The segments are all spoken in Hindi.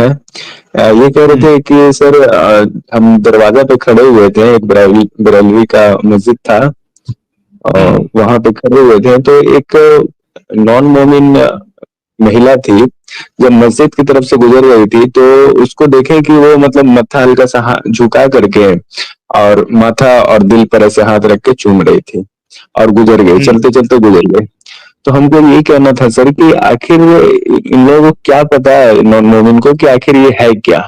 हैं। ये कह रहे थे कि सर हम दरवाजा पे खड़े हुए थे, एक बरेलवी का मस्जिद था और वहां पे खड़े हुए थे, तो एक नॉन मोमिन महिला थी, जब मस्जिद की तरफ से गुजर रही थी तो उसको देखे कि वो मतलब मत्था हल्का सा झुका करके और माथा और दिल पर ऐसे हाथ रख के चूम रही थी और गुजर गई, चलते चलते गुजर गई। तो हमको ये कहना था सर कि आखिर इन लोगों को क्या पता है नॉन मोमिन को कि आखिर ये है क्या।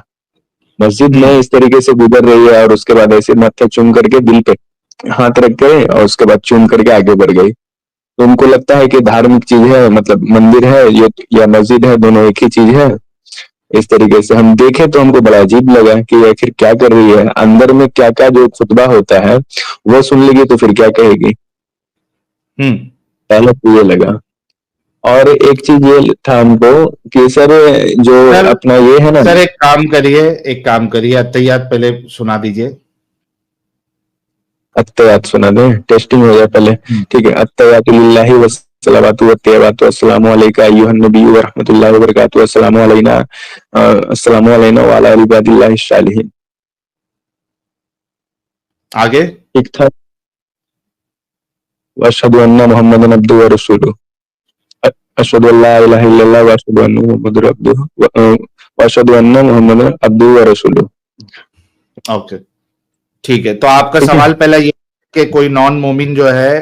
मस्जिद में इस तरीके से गुजर रही है और उसके बाद ऐसे माथा चूम करके दिल पे हाथ रख के और उसके बाद चूम करके आगे बढ़ गई। तो उनको लगता है कि धार्मिक चीज है, मतलब मंदिर है ये या मस्जिद है, दोनों एक ही चीज है। इस तरीके से हम देखे तो हमको बड़ा अजीब लगा कि आखिर क्या कर रही है, अंदर में क्या क्या जो खुतबा होता है वो सुन लेगी तो फिर क्या कहेगी। पहले तो ये लगा। और एक चीज ये था हमको कि सर जो अपना ये है ना सर, एक काम करिए अत्तहियात पहले सुना दीजिए। अत्तहियात सुना दें, टेस्टिंग हो जाए पहले। ठीक है। अत्तहियातु लिल्लाहि वस्सलावातु वत्तय्यबातु अस्सलामु अलैका अय्युहन नबिय्यु व रहमतुल्लाहि व बरकातुहू अस्सलामु अलैना व अला इबादिल्लाहिश सालिहीन। आगे ठीक था। वअशहदु अन्ना मुहम्मदन अब्दुहु व रसूलुहु, अशहदु अल्ला इलाहा इल्लल्लाह व अशहदु अन्ना मुहम्मदन अब्दुहु व रसूलुहु। ओके, ठीक है। तो आपका सवाल पहला ये कि कोई नॉन मोमिन जो है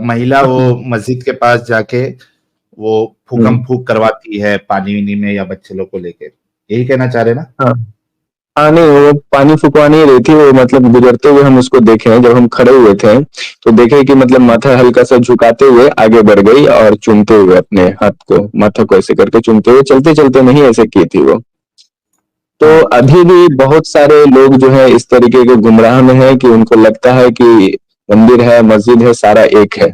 महिला वो मस्जिद के पास जाके वो फूक करवाती है पानी वानी में या बच्चे लोग को लेके, यही कहना चाह रहे ना? हाँ नहीं, वो पानी फुकवा नहीं रही थी, वो मतलब गुजरते हुए हम उसको देखे हैं, जब हम खड़े हुए थे तो देखे कि मतलब माथा हल्का सा झुकाते हुए आगे बढ़ गई और चूमते हुए अपने हाथ को माथा को ऐसे करके चूमते हुए, चलते चलते नहीं ऐसे की थी वो। तो अभी भी बहुत सारे लोग जो है इस तरीके के गुमराह में है कि उनको लगता है कि मंदिर है मस्जिद है सारा एक है।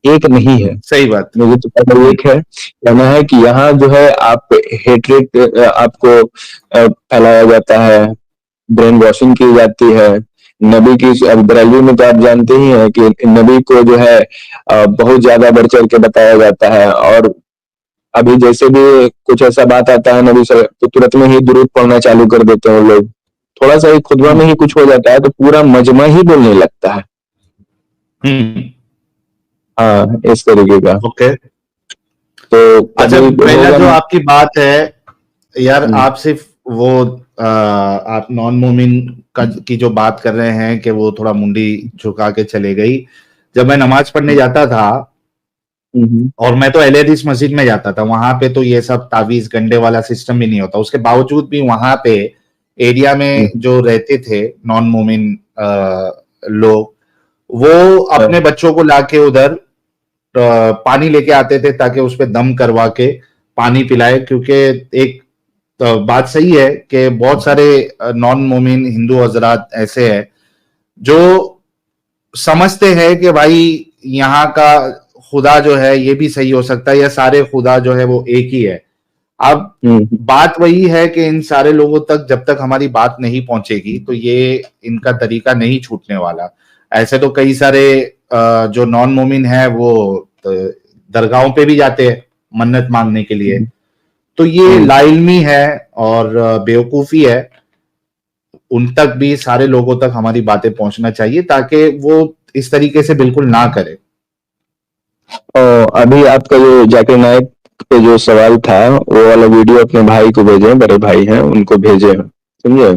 एक नहीं है। सही बात। मुझे तो पता एक है, कहना है कि यहाँ जो है आप हेटरेट आपको फैलाया जाता है, ब्रेन वॉशिंग की जाती है। नबी की अब बरेलवी में तो आप जानते ही हैं कि नबी को जो है बहुत ज्यादा बढ़ चढ़ के बताया जाता है। और अभी जैसे भी कुछ ऐसा बात आता है नबी से तो तुरंत में ही दुरूद पढ़ना चालू कर देते हैं लोग। थोड़ा सा ही खुतबा में ही कुछ हो जाता है तो पूरा मजमा ही बोलने लगता है। हाँ, इस तरीके का। ओके। तो अच्छा, पहला जो आपकी बात है यार, आप सिर्फ वो आप नॉन मोमिन की जो बात कर रहे हैं कि वो थोड़ा मुंडी झुका के चले गई। जब मैं नमाज पढ़ने जाता था और मैं तो अहले हदीस मस्जिद में जाता था, वहां पे तो ये सब तावीज गंडे वाला सिस्टम भी नहीं होता। उसके बावजूद भी वहां पे एरिया में जो रहते थे नॉन मोमिन लोग, वो अपने बच्चों को लाके उधर पानी लेके आते थे ताकि उस पर दम करवा के पानी पिलाए। क्योंकि एक बात सही है कि बहुत सारे नॉन मोमिन हिंदू हजरात ऐसे हैं जो समझते हैं कि भाई यहाँ का खुदा जो है ये भी सही हो सकता है या सारे खुदा जो है वो एक ही है। अब बात वही है कि इन सारे लोगों तक जब तक हमारी बात नहीं पहुंचेगी तो ये इनका तरीका नहीं छूटने वाला। ऐसे तो कई सारे जो नॉन मोमिन है वो दरगाहों पे भी जाते हैं मन्नत मांगने के लिए। तो ये लाइल्मी है और बेवकूफी है। उन तक भी सारे लोगों तक हमारी बातें पहुंचना चाहिए ताकि वो इस तरीके से बिल्कुल ना करे। अभी आपका जो जाकिर नाइक पे जो सवाल था वो वाला वीडियो अपने भाई को भेजे, बड़े भाई हैं उनको भेजे, समझे।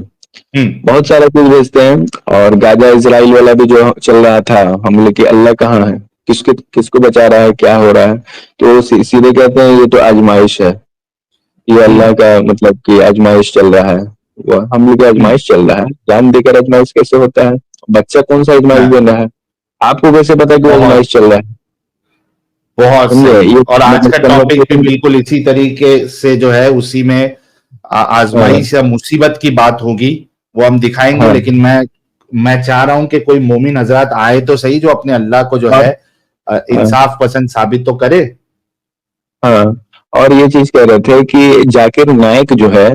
बहुत सारा चीज भेजते हैं। और गाजा इजराइल वाला भी जो चल रहा था, हम बोले कि अल्लाह कहाँ है, किसको बचा रहा है, क्या हो रहा है। तो सीधे कहते हैं ये तो आजमाइश है, ये अल्लाह का मतलब कि आजमाइश चल रहा है। वो हम लोग आजमाइश चल रहा है, जान देकर आजमाइश कैसे होता है। बच्चा कौन सा आजमाइश बन रहा है, आपको कैसे पता कि आजमाइश चल रहा है। बहुत सही। और आज का टॉपिक भी बिल्कुल इसी तरीके से जो है उसी में आजमाइश या मुसीबत की बात होगी, वो हम दिखाएंगे। लेकिन मैं चाह रहा हूं कि कोई मोमिन हजरात आए तो सही जो अपने अल्लाह को जो है इंसाफ पसंद साबित तो करे। हाँ, और ये चीज कह रहे थे कि जाकिर नाइक जो है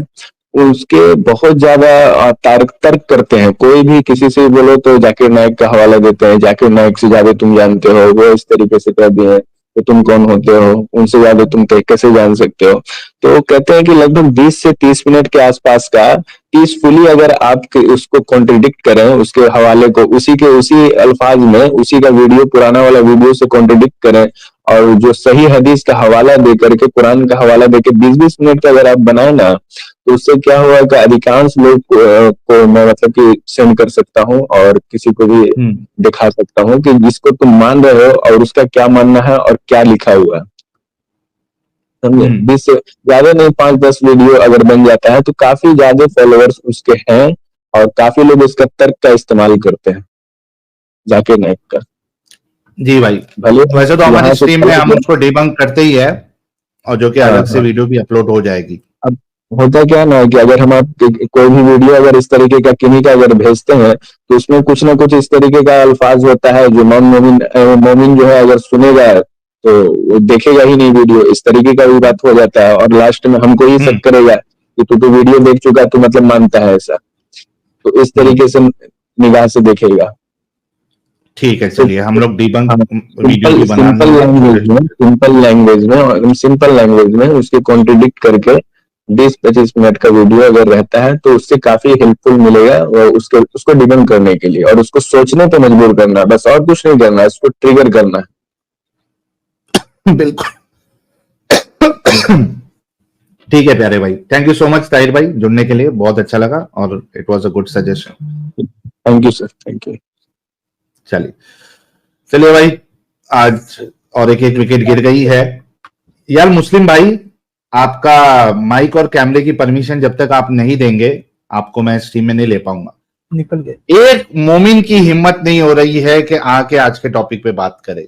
उसके बहुत ज्यादा तर्क करते हैं। कोई भी किसी से बोलो तो जाकिर नाइक का हवाला देते हैं, जाकिर नाइक से ज्यादा तुम जानते हो, वो इस तरीके से कह दिए। तो तुम कौन होते हो, उनसे ज्यादा तुम कैसे जान सकते हो। तो कहते हैं कि लगभग 20 से 30 मिनट के आसपास का पीसफुली अगर आप उसको कॉन्ट्रडिक्ट करें, उसके हवाले को उसी के उसी अल्फाज में उसी का वीडियो, पुराना वाला वीडियो से कॉन्ट्रडिक्ट करें, और जो सही हदीस का हवाला दे करके, कुरान का हवाला देके 20-20 मिनट का अगर आप बनाए ना, तो उससे क्या हुआ कि अधिकांश लोग को मैं मतलब कि सेंड कर सकता हूँ और किसी को भी दिखा सकता हूँ कि जिसको तुम मान रहे हो और उसका क्या मानना है और क्या लिखा हुआ है। समझे? 20 से ज्यादा नहीं, 5-10 वीडियो अगर बन जाता है तो काफी ज्यादा फॉलोअर्स उसके हैं, और काफी लोग उसका तर्क का इस्तेमाल करते हैं, जाकिर नाइक का। जी भाई, भले वैसे तो हमारी यहाँ से स्ट्रीम में हम उसको डिबंक करते ही है, और जो कि अलग से वीडियो भी अपलोड हो जाएगी। अब होता क्या ना कि अगर हम आप कोई भी वीडियो अगर इस तरीके का किन्हीं का अगर भेजते हैं, तो उसमें कुछ ना कुछ इस तरीके का अल्फाज होता है जो नॉन मोमिन मोमिन जो है अगर सुनेगा तो वो देखेगा ही नहीं वीडियो, इस तरीके का भी बात हो जाता है, और लास्ट में हमको ही शक करेगा कि तू तो वीडियो देख चुका, तो मतलब मानता है ऐसा, तो इस तरीके से निगाह से देखेगा। ठीक है, चलिए हम लोग डिबंक वीडियो सिंपल भी बनाने सिंपल लैंग्वेज में उसके कॉन्ट्रडिक्ट करके 20-25 मिनट का वीडियो अगर रहता है तो उससे काफी हेल्पफुल मिलेगा, और उसको डिबंक करने के लिए, और उसको सोचने पे मजबूर करना है, बस और कुछ नहीं करना है, उसको ट्रिगर करना है। बिल्कुल। ठीक है प्यारे भाई, thank you so much Tahir भाई जुड़ने के लिए, बहुत अच्छा लगा और it was a good suggestion. Thank you sir, thank you. चलिए चलिए भाई, आज और एक विकेट गिर गई है यार। मुस्लिम भाई, आपका माइक और कैमरे की परमिशन जब तक आप नहीं देंगे, आपको मैं स्ट्रीम में नहीं ले पाऊंगा। निकल गए। एक मोमिन की हिम्मत नहीं हो रही है कि आके आज के टॉपिक पे बात करे,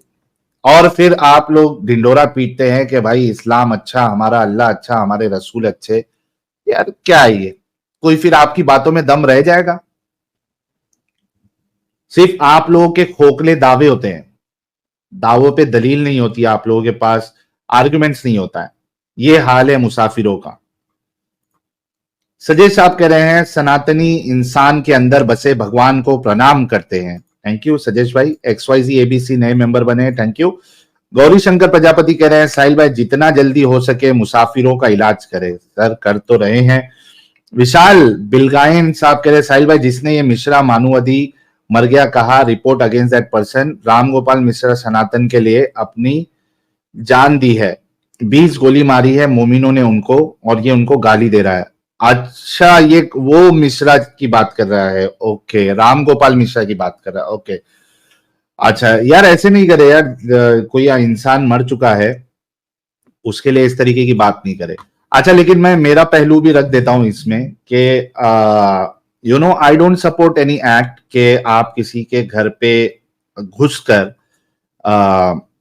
और फिर आप लोग ढिंडोरा पीटते हैं कि भाई इस्लाम अच्छा, हमारा अल्लाह अच्छा, हमारे रसूल अच्छे। यार क्या है ये? कोई फिर आपकी बातों में दम रह जाएगा? सिर्फ आप लोगों के खोखले दावे होते हैं, दावों पे दलील नहीं होती, आप लोगों के पास आर्गुमेंट्स नहीं होता है। ये हाल है मुसाफिरों का। सजय साहब कह रहे हैं सनातनी इंसान के अंदर बसे भगवान को प्रणाम करते हैं। थैंक यू सजेश भाई। XYZ ABC नए मेंबर बने, थैंक यू। गौरी शंकर प्रजापति कह रहे हैं साहिल भाई जितना जल्दी हो सके मुसाफिरों का इलाज करें। सर कर तो रहे हैं। विशाल बिलगायन साहब कह रहे हैं साहिल भाई जिसने ये मिश्रा मानुवदी मर गया कहा, report against that person. Ram Gopal Mishra Sanatan के लिए अपनी जान दी है, 20 गोली मारी है मोमिनों ने उनको, और ये उनको गाली दे रहा है। अच्छा, ये वो मिश्रा की बात कर रहा है, ओके, राम गोपाल मिश्रा की बात कर रहा है, ओके। अच्छा यार, ऐसे नहीं करे यार, कोई इंसान मर चुका है उसके लिए इस तरीके की बात नहीं करे। अच्छा, लेकिन मैं मेरा पहलू भी रख देता हूं इसमें कि you know I don't support any act के आप किसी के घर पे घुसकर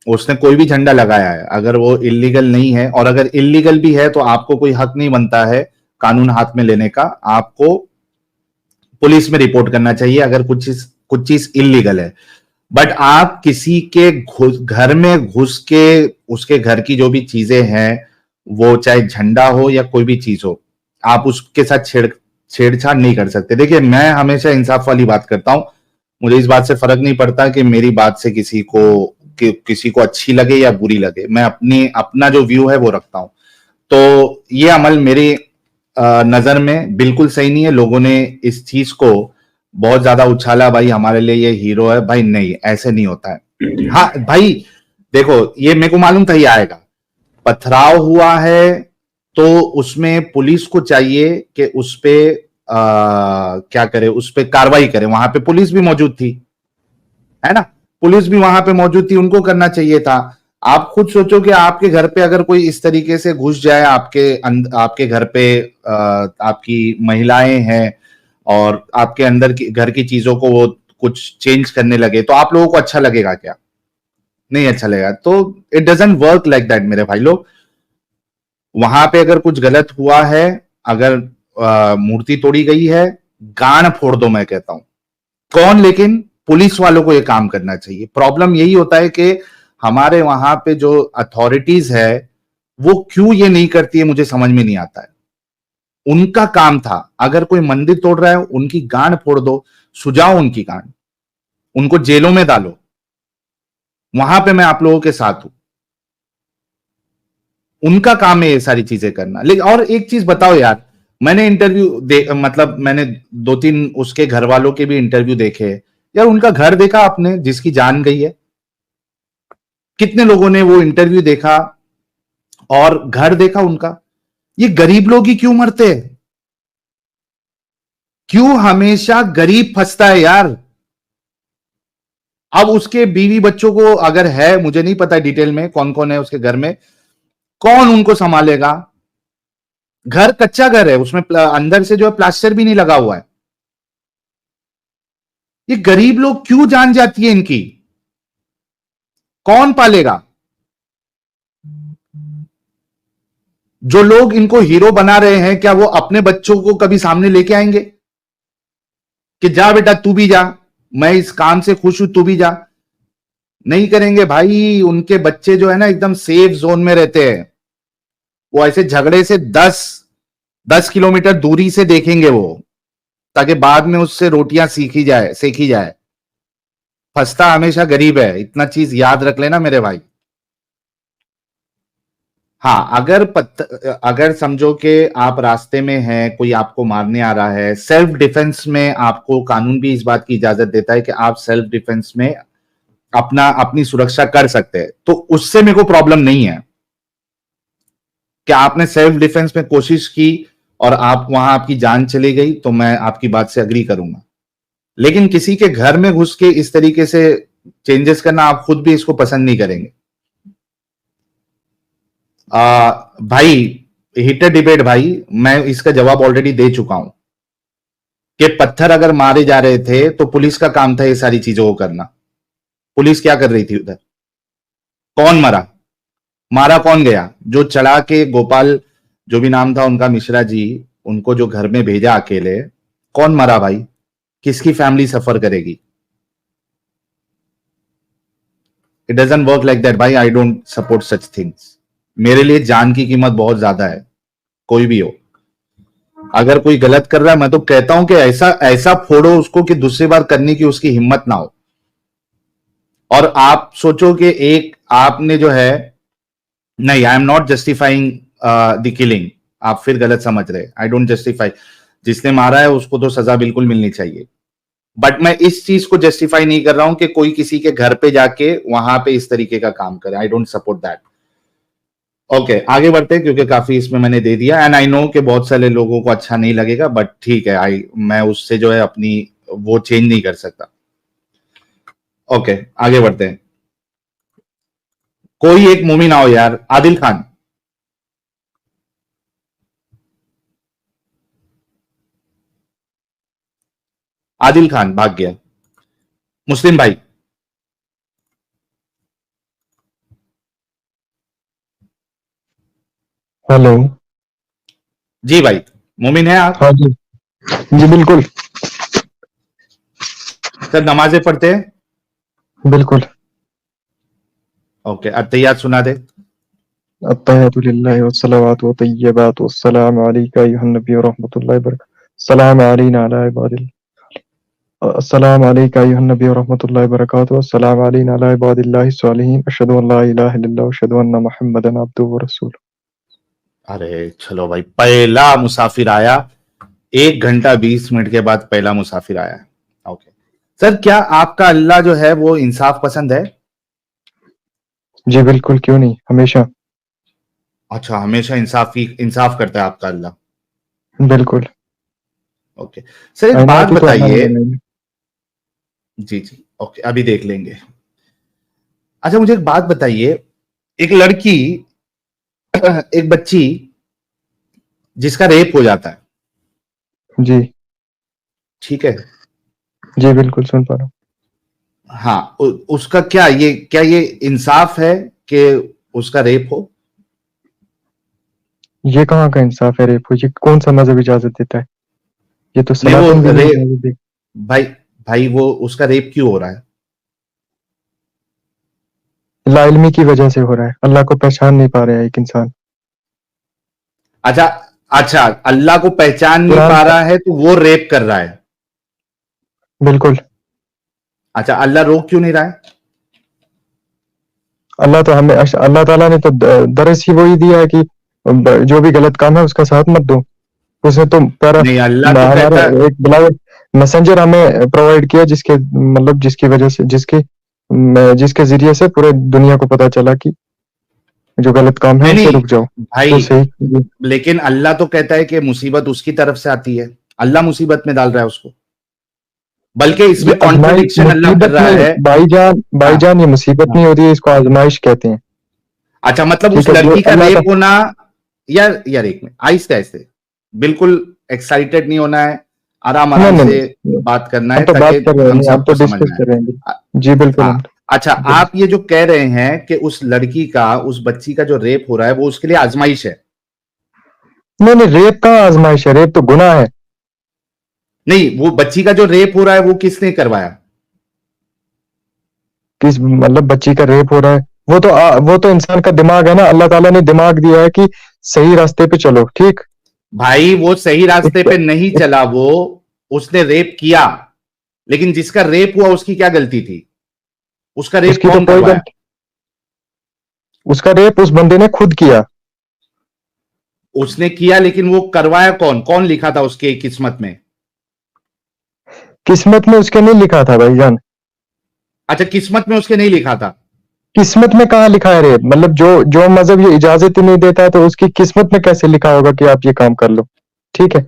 उसने कोई भी झंडा लगाया है, अगर वो इलीगल नहीं है, और अगर इलीगल भी है तो आपको कोई हक नहीं बनता है कानून हाथ में लेने का। आपको पुलिस में रिपोर्ट करना चाहिए अगर कुछ चीज इलीगल है। बट आप किसी के घर में घुस के उसके घर की जो भी चीजें हैं, वो चाहे झंडा हो या कोई भी चीज हो, आप उसके साथ छेड़छाड़ नहीं कर सकते। देखिए, मैं हमेशा इंसाफ वाली बात करता हूं। मुझे इस बात से फर्क नहीं पड़ता कि मेरी बात से किसी को अच्छी लगे या बुरी लगे। मैं अपना जो व्यू है वो रखता हूं। तो ये अमल मेरी नजर में बिल्कुल सही नहीं है। लोगों ने इस चीज को बहुत ज्यादा उछाला, भाई हमारे लिए ये हीरो है। भाई नहीं, ऐसे नहीं होता है। हाँ भाई देखो, ये मेरे को मालूम था ये आएगा। पथराव हुआ है तो उसमें पुलिस को चाहिए कि उस पे क्या करे, उस पे कार्रवाई करे। वहां पे पुलिस भी मौजूद थी, है ना, पुलिस भी वहां पे मौजूद थी, उनको करना चाहिए था। आप खुद सोचो कि आपके घर पे अगर कोई इस तरीके से घुस जाए, आपके घर पे आपकी महिलाएं हैं और आपके अंदर की घर की चीजों को वो कुछ चेंज करने लगे, तो आप लोगों को अच्छा लगेगा क्या? नहीं अच्छा लगेगा। तो it doesn't work like that मेरे भाई लोग। वहां पे अगर कुछ गलत हुआ है, अगर मूर्ति तोड़ी गई है, गान फोड़ दो, मैं कहता हूं। कौन? लेकिन पुलिस वालों को यह काम करना चाहिए। प्रॉब्लम यही होता है कि हमारे वहां पे जो अथॉरिटीज है वो क्यों ये नहीं करती है, मुझे समझ में नहीं आता है। उनका काम था, अगर कोई मंदिर तोड़ रहा है उनकी गांड फोड़ दो, सुझाओ उनकी गांड, उनको जेलों में डालो। वहां पे मैं आप लोगों के साथ हूं। उनका काम है ये सारी चीजें करना। लेकिन और एक चीज बताओ यार, मैंने इंटरव्यू मतलब मैंने 2-3 उसके घर वालों के भी इंटरव्यू देखे यार, उनका घर देखा आपने जिसकी जान गई है? कितने लोगों ने वो इंटरव्यू देखा और घर देखा उनका? ये गरीब लोग ही क्यों मरते हैं? क्यों हमेशा गरीब फंसता है यार? अब उसके बीवी बच्चों को अगर है, मुझे नहीं पता डिटेल में कौन कौन है उसके घर में, कौन उनको संभालेगा? घर कच्चा घर है, उसमें अंदर से जो है प्लास्टर भी नहीं लगा हुआ है। ये गरीब लोग क्यों जान जाती है इनकी? कौन पालेगा? जो लोग इनको हीरो बना रहे हैं, क्या वो अपने बच्चों को कभी सामने लेके आएंगे कि जा बेटा तू भी जा, मैं इस काम से खुश हूं, तू भी जा? नहीं करेंगे भाई। उनके बच्चे जो है ना एकदम सेफ जोन में रहते हैं। वो ऐसे झगड़े से 10 किलोमीटर दूरी से देखेंगे वो, ताकि बाद में उससे रोटियां सेकी जाए। फंसता हमेशा गरीब है, इतना चीज याद रख लेना मेरे भाई। हाँ, अगर समझो कि आप रास्ते में हैं, कोई आपको मारने आ रहा है, सेल्फ डिफेंस में आपको कानून भी इस बात की इजाजत देता है कि आप सेल्फ डिफेंस में अपनी सुरक्षा कर सकते हैं, तो उससे मेरे को प्रॉब्लम नहीं है कि आपने सेल्फ डिफेंस में कोशिश की और आपकी जान चली गई, तो मैं आपकी बात से अग्री करूंगा। लेकिन किसी के घर में घुस के इस तरीके से चेंजेस करना, आप खुद भी इसको पसंद नहीं करेंगे। भाई, हीटेड डिबेट भाई, मैं इसका जवाब ऑलरेडी दे चुका हूं कि पत्थर अगर मारे जा रहे थे तो पुलिस का काम था ये सारी चीजों को करना। पुलिस क्या कर रही थी उधर? कौन मरा? मारा कौन गया? जो चढ़ा के गोपाल, जो भी नाम था उनका, मिश्रा जी, उनको जो घर में भेजा अकेले, कौन मरा भाई? किसकी फैमिली सफर करेगी? It doesn't work like that भाई। I don't support such things. मेरे लिए जान की कीमत बहुत ज्यादा है, कोई भी हो। अगर कोई गलत कर रहा है, मैं तो कहता हूं कि ऐसा ऐसा फोड़ो उसको कि दूसरी बार करने की उसकी हिम्मत ना हो। और आप सोचो कि एक आपने जो है, नहीं, I am not justifying the killing. आप फिर गलत समझ रहे। I don't justify. जिसने मारा है उसको तो सजा बिल्कुल मिलनी चाहिए, बट मैं इस चीज को जस्टिफाई नहीं कर रहा हूं कि कोई किसी के घर पे जाके वहां पे इस तरीके का काम करे। आई डोंट सपोर्ट दैट। ओके, आगे बढ़ते हैं क्योंकि काफी इसमें मैंने दे दिया, एंड आई नो कि बहुत सारे लोगों को अच्छा नहीं लगेगा, बट ठीक है, मैं उससे जो है अपनी वो चेंज नहीं कर सकता। ओके, आगे बढ़ते हैं। कोई एक मूवी ना हो यार। आदिल खान। आदिल खान भाग गया। मुस्लिम भाई। हेलो। जी भाई, मोमिन है आप? हाँ जी। जी बिल्कुल। सर, नमाजें पढ़ते हैं? बिल्कुल। ओके, अत्तहियात सुना दे। अत्तहियातु लिल्लाहि वस्सलावातु वत्तय्यिबातु वस्सलामु अलैका अय्युहन नबी व रहमतुल्लाहि व बरकातुहू। सलाम अलैना अला इबादिल अस्सलामु अलैका अय्युहन नबी व रहमतुल्लाहि व बरकातुहू। अस्सलामु अलैना अला इबादिल्लाहि स्वालिहीन। अशहदु अन ला इलाहा इल्लल्लाह व अशहदु अन्ना मुहम्मदन अब्दुहु व रसूलुहू। अरे चलो भाई, पहला मुसाफिर आया। 1 घंटा 20 मिनट के बाद पहला मुसाफिर आया। ओके सर, क्या आपका अल्लाह जो है वो इंसाफ पसंद है? जी बिल्कुल, क्यों नहीं, हमेशा। अच्छा, हमेशा इंसाफ करता है आपका अल्लाह। बिल्कुल। ओके सर, एक बात कायनात ही तो अल्लाह ने बताइए। बनाई। जी जी, ओके, अभी देख लेंगे। अच्छा, मुझे एक बात बताइए। एक लड़की, एक बच्ची जिसका रेप हो जाता है, जी। ठीक है? जी बिल्कुल, सुन पा रहा हूँ। हाँ, उसका क्या ये इंसाफ है कि उसका रेप हो? ये कहाँ का इंसाफ है? रेप हो, ये कौन सा मजहब इजाजत देता है? ये तो नहीं, वो सनातन भी नहीं रेप, इजाजत देता। भाई भाई, वो उसका रेप क्यों हो रहा है? लाइल्मी की वजह से हो रहा है। अल्लाह को पहचान नहीं पा रहा है एक इंसान। अच्छा अच्छा, अल्लाह को पहचान नहीं कुरान। पा रहा है तो वो रेप कर रहा है। बिल्कुल। अच्छा, अल्लाह रोक क्यों नहीं रहा है? अल्लाह ताला ने तो दरस ही वही दिया है कि जो भी गलत काम है उसका साथ मत दो। उसने तो प्यारा नहीं, अल्लाह तो हमारा कहता है, एक बिलावल मैसेंजर हमें प्रोवाइड किया, जिसके मतलब जिसकी वजह से जिसके जरिए से पूरे दुनिया को पता चला कि जो गलत काम है नहीं उससे नहीं रुक जाओ। भाई, तो सही। लेकिन अल्लाह तो कहता है कि मुसीबत उसकी तरफ से आती है, अल्लाह मुसीबत में डाल रहा है उसको, बल्कि ये इसमें आजमाइश कॉन्ट्रडिक्शन अल्लाह कर मुसीबत रहा नहीं है। हाँ, भाईजान, ये मुसीबत हाँ। नहीं होती है, इसको आजमाइश कहते हैं। अच्छा, मतलब उस ठीक है, जो लड़की का अल्लाह का रेप होना, यार एक मिनट, आहिस्ते आहिस्ते, बिल्कुल एक्साइटेड नहीं होना है, आराम नहीं आराम नहीं से नहीं, बात करना हम है तो बात ताकि कर रहे हैं, हम नहीं हम तो सबको समझ डिस्कस में कर रहे हैं। आए। जी बिल्कुल, हम हाँ, अच्छा, आप ये जो कह रहे हैं कि उस लड़की का, उस बच्ची का जो रेप हो रहा है वो उसके लिए आजमाइश है। नहीं नहीं, रेप कहाँ आजमाइश है, रेप तो गुनाह है। नहीं, वो बच्ची का जो रेप हो रहा है वो किसने करवाया? किस मतलब बच्ची का रेप हो रहा है, वो तो इंसान का दिमाग है ना, अल्लाह ताला ने दिमाग दिया है कि सही रास्ते पे चलो। ठीक, भाई वो सही रास्ते इसका पे नहीं इस, चला, वो उसने रेप किया, लेकिन जिसका रेप हुआ उसकी क्या गलती थी? उसका रेप उसकी तो कौन कोई करवाया? गलती, उसका रेप उस बंदे ने खुद किया। उसने किया, लेकिन वो करवाया कौन? कौन लिखा था उसके किस्मत में? किस्मत में उसके नहीं लिखा था भाईजान। अच्छा, किस्मत में उसके नहीं लिखा था। किस्मत में कहाँ लिखा है रेप, मतलब जो जो मजहब ये इजाजत ही नहीं देता है तो उसकी किस्मत में कैसे लिखा होगा कि आप ये काम कर लो। ठीक है,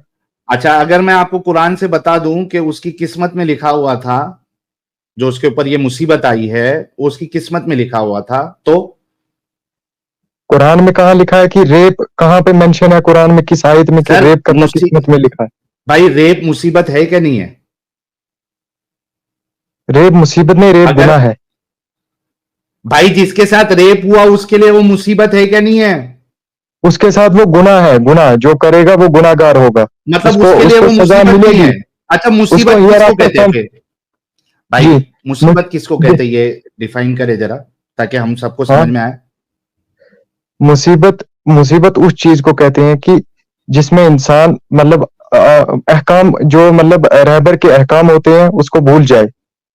अच्छा, अगर मैं आपको कुरान से बता दूं कि उसकी किस्मत में लिखा हुआ था, जो उसके ऊपर ये मुसीबत आई है वो उसकी किस्मत में लिखा हुआ था, तो? कुरान में कहाँ लिखा है कि रेप, कहाँ पे मेंशन है कुरान में, किस आयत में कि सर, रेप करना किस्मत में लिखा है? भाई रेप मुसीबत है क्या नहीं है? रेप मुसीबत नहीं, रेप अगर गुनाह है। भाई जिसके साथ रेप हुआ उसके लिए वो मुसीबत है क्या नहीं है? उसके साथ वो गुनाह है, गुनाह जो करेगा वो गुनाहगार होगा। मतलब उसको उसके लिए उसको वो सजा मुसीबत नहीं मिलेगी। है। अच्छा, उसको मुसीबत हियर किसको आफ्टर कहते हैं कम। फिर? भाई जी, मुसीबत किसको कहते हैं, ये डिफाइन करे जरा, ताकि हम सबको समझ हाँ, में आए। मुसीबत मुसीबत उस चीज को कहते हैं कि जिसमें इंसान मतलब अहकाम, जो मतलब रहबर के अहकाम होते हैं उसको भूल जाए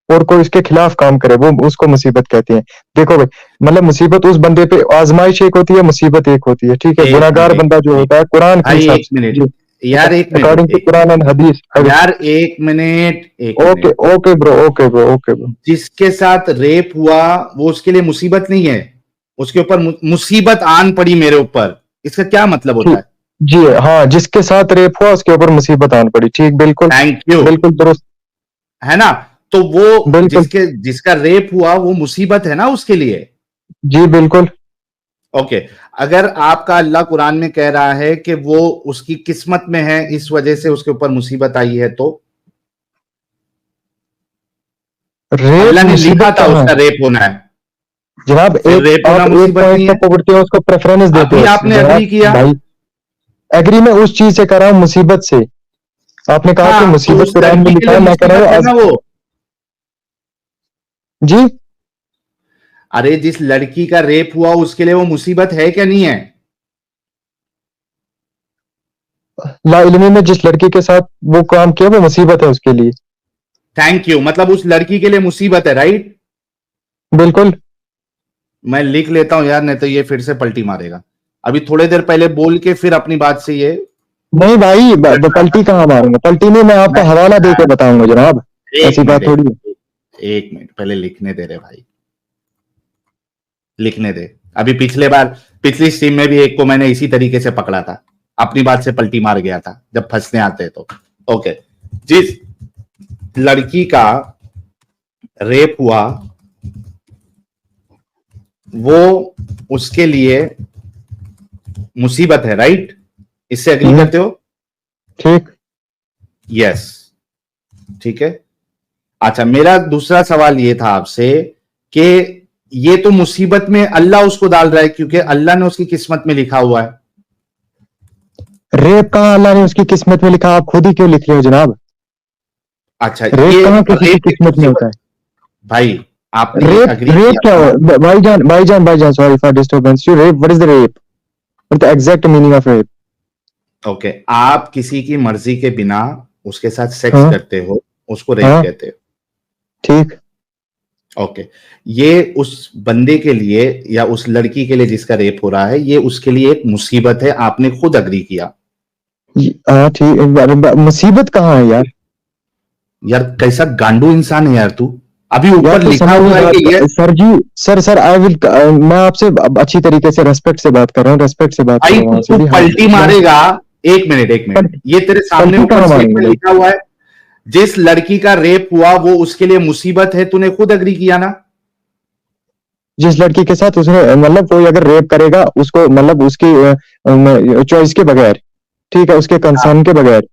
और कोई उसके खिलाफ काम करे, वो उसको मुसीबत कहते हैं। देखो भाई, मतलब मुसीबत उस बंदे पे, आजमाइश एक होती है, मुसीबत एक होती है। ठीक है, एक गुनाहगार मिनट, एक बंदा जो मिनट, होता है कुरान के भाई हिसाब एक से। मिनट, जी, यार एक minute, according to Quran and Hadith. यार एक मिनट, एक okay minute. Okay bro, okay bro, okay bro. जिसके साथ रेप हुआ वो उसके लिए मुसीबत नहीं है, उसके ऊपर मुसीबत आन पड़ी मेरे ऊपर, इसका क्या मतलब होता ठीक, है? जी हाँ, जिसके साथ रेप हुआ उसके ऊपर मुसीबत आन पड़ी। ठीक, बिल्कुल थैंक यू। बिल्कुल दुरुस्त। है ना? तो वो बिल्कुल, जिसका रेप हुआ वो मुसीबत है ना उसके लिए। जी बिल्कुल। ओके, अगर आपका अल्लाह कुरान में कह रहा है कि वो उसकी किस्मत में है, इस वजह से उसके ऊपर मुसीबत आई है, तो रेप अल्लाह ने लिखा मुसीबत था कहाँ उसका है रेप होना है, जनाब? फिर एक रेप होना आप एक मुसीबत पॉइंट नहीं पे है? पकड़ते हो, उसको प्रेफरेंस देते अभी हो आपने जनाब। अग्री किया। भाई, एग्री मैं उस चीज से कर रहा हूँ, मुसीबत से। आपने कहा कि हाँ, तो मुसीबत उस कुरान में लड़की के लिखा लिए है, मैं कह रहा मुसीबत हूँ है आज। ना वो? जी, अरे जिस लड़की का रेप हुआ उसके लिए वो मुसीबत है क्या नहीं है? लाइल्मी में जिस लड़की के साथ वो काम किया वो मुसीबत है उसके लिए। थैंक यू, मतलब उस लड़की के लिए मुसीबत है, राइट? बिल्कुल। मैं लिख लेता हूं यार, नहीं तो ये फिर से पलटी मारेगा। अभी थोड़ी देर पहले बोल के फिर अपनी बात से ये नहीं भाई, उलट रहा था। पलटी कहाँ मारूंगा? पलटी नहीं, मैं आपको मैं हवाला दे के बताऊंगा जनाब। एक ऐसी मिनट, बात थोड़ी है। एक मिनट पहले लिखने दे रहे भाई, लिखने दे। अभी पिछली स्ट्रीम में भी एक को मैंने इसी तरीके से पकड़ा था, अपनी बात से पलटी मार गया था जब फंसने आते तो। ओके, जिस लड़की का रेप हुआ वो उसके लिए मुसीबत है, राइट? इससे एग्री करते हो? ठीक, यस, ठीक है। अच्छा, मेरा दूसरा सवाल ये था आपसे कि ये तो मुसीबत में अल्लाह उसको डाल रहा है क्योंकि अल्लाह ने उसकी किस्मत में लिखा हुआ है। रेप कहाँ अल्लाह ने उसकी किस्मत में लिखा? आप खुद ही क्यों लिख रहे हो जनाब? अच्छा, रेप ये कहाँ किसी की रेप एक किस्मत में होता मुसीबत, है? भाई आपने ये रेप अग्री रेप किया क्या था। हो भाईजान, sorry for disturbance you. Rape, what is the rape? What the exact meaning of rape? Okay, आप किसी की मर्जी के बिना उसके साथ सेक्स हाँ करते हो, उसको रेप हाँ, कहते हो। ठीक। ओके, ये उस बंदे के लिए या उस लड़की के लिए जिसका रेप हो रहा है, ये उसके लिए एक मुसीबत है, आपने खुद अग्री किया। हाँ ठीक, मुसीबत कहाँ है यार? यार कैसा गांडू इंसान है यार तू। अभी यार ऊपर तो लिखा हुआ है कि ये sir ji, sir I will, मैं आपसे अच्छी तरीके से रेस्पेक्ट से बात कर रहा हूँ, रेस्पेक्ट से बात कर भाई रहा हूँ तू आपसे भी। हाँ, पलटी मारेगा। एक मिनट एक मिनट, ये तेरे सामने पलटी ऊपर कहाँ स्लिप मारेंगे में भाई? लिखा हुआ है, जिस लड़की का रेप हुआ वो उसके लिए मुसीबत है, तूने खुद अग्री किया ना। जिस लड़की के साथ उसने, मतलब कोई अगर रेप करेगा उसको, मतलब उसकी चॉइस के बगैर, ठीक है, उसके हाँ कंसर्न के बगैर,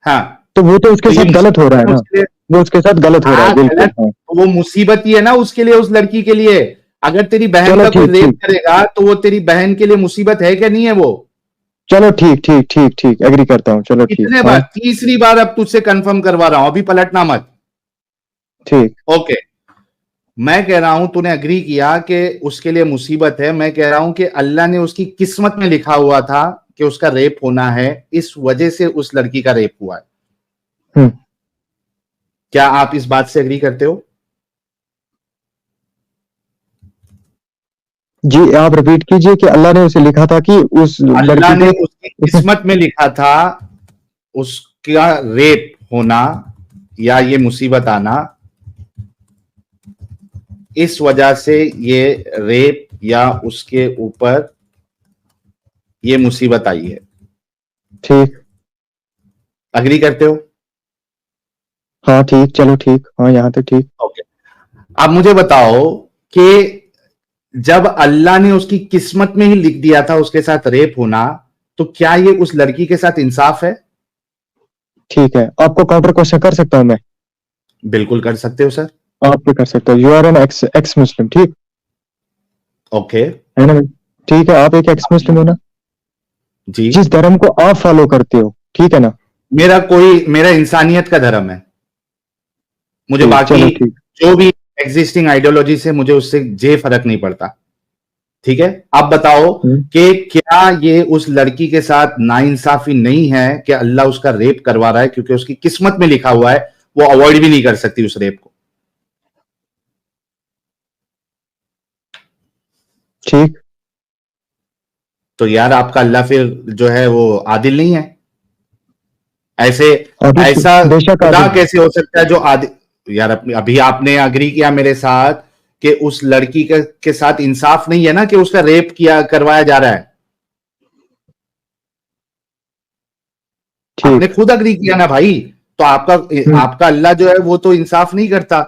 हाँ, तो वो तो उसके तो ये साथ गलत हो रहा है मुसीबत है ना। उसके लिए। वो उसके साथ गलत हो रहा है, हाँ बिल्कुल। गलत, हाँ, तो वो मुसीबत ही है ना उसके लिए, उस लड़की के लिए। अगर तेरी बहन चलो का कोई ठीक रेप ठीक, करेगा तो वो तेरी बहन के लिए मुसीबत है क्या, नहीं है वो। चलो ठीक ठीक ठीक ठीक, एग्री करता हूँ, चलो ठीक। कितने बार, हाँ तीसरी बार अब तुझसे कंफर्म करवा रहा हूं, अभी पलटना मत। ठीक। ओके, मैं कह रहा हूं तूने अग्री किया कि उसके लिए मुसीबत है, मैं कह रहा हूं कि अल्लाह ने उसकी किस्मत में लिखा हुआ था कि उसका रेप होना है, इस वजह से उस लड़की का रेप हुआ है। हम्म, क्या आप इस बात से अग्री करते हो? जी आप रिपीट कीजिए कि अल्लाह ने उसे लिखा था कि उस अल्लाह लड़की ने को उसकी उसने, किस्मत में लिखा था उसका रेप होना या ये मुसीबत आना, इस वजह से ये रेप या उसके ऊपर ये मुसीबत आई है। ठीक। अग्री करते हो? हाँ ठीक, चलो ठीक, हाँ यहाँ तक ठीक। ओके, अब मुझे बताओ कि जब अल्लाह ने उसकी किस्मत में ही लिख दिया था उसके साथ रेप होना, तो क्या ये उस लड़की के साथ इंसाफ है? ठीक है, आपको काउंटर क्वेश्चन कर सकता हूँ मैं? बिल्कुल कर सकते हो सर। आप भी कर सकते हो। You are an ex ex Muslim, ठीक ओके। है ना भाई? ठीक है, आप एक एक्स मुस्लिम हो ना? जी, जिस धर्म को आप फॉलो करते हो, ठीक है ना? मेरा इंसानियत का धर्म है। मुझे ठीक, बाकी चलो ठीक। जो भी एग्जिस्टिंग आइडियोलॉजी से मुझे उससे जे फर्क नहीं पड़ता। ठीक है, आप बताओ हम्म, कि क्या ये उस लड़की के साथ नाइंसाफी नहीं है कि अल्लाह उसका रेप करवा रहा है, क्योंकि उसकी किस्मत में लिखा हुआ है, वो अवॉइड भी नहीं कर सकती उस रेप को। ठीक। तो यार आपका अल्लाह फिर जो है वो आदिल नहीं है। ऐसे ऐसा बेशक खुदा आदिल है। कैसे हो सकता है जो आदिल। यार अभी आपने अग्री किया मेरे साथ कि उस लड़की के साथ इंसाफ नहीं है ना, कि उसका रेप किया करवाया जा रहा है। आपने ठीक। खुद अग्री किया ना भाई। तो आपका हम्म, आपका अल्लाह जो है वो तो इंसाफ नहीं करता।